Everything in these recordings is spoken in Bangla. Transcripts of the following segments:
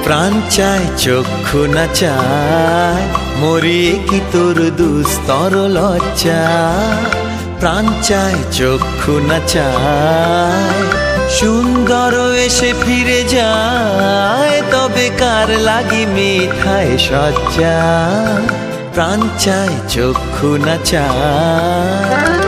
প্রাণ চায় চক্ষু না চায়, মরিয়ে কি তোর দুস্তর লজ্জা। প্রাণ চায় চক্ষু না চায়, সুন্দর এসে ফিরে যায়, তবে কার লাগি মিঠায় সজ্জা। প্রাণ চায় চক্ষু না চায়।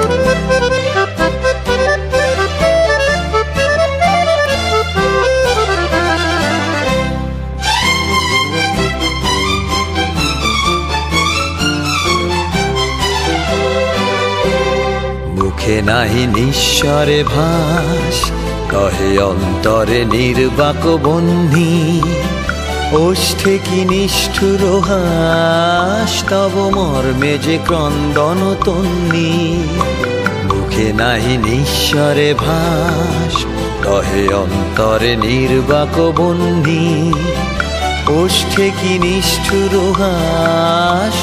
মুখে নাহি নিঃস্বরে ভাস, কহে অন্তরে নির্বাক বহ্নি। ওষ্ঠে কি নিষ্ঠুর হাস, তব মর্মে যে ক্রন্দন তন্নি। মুখে নাহি নিঃস্বরে ভাস, কহে অন্তরে নির্বাক বহ্নি। ওষ্ঠে কি নিষ্ঠুর হাস,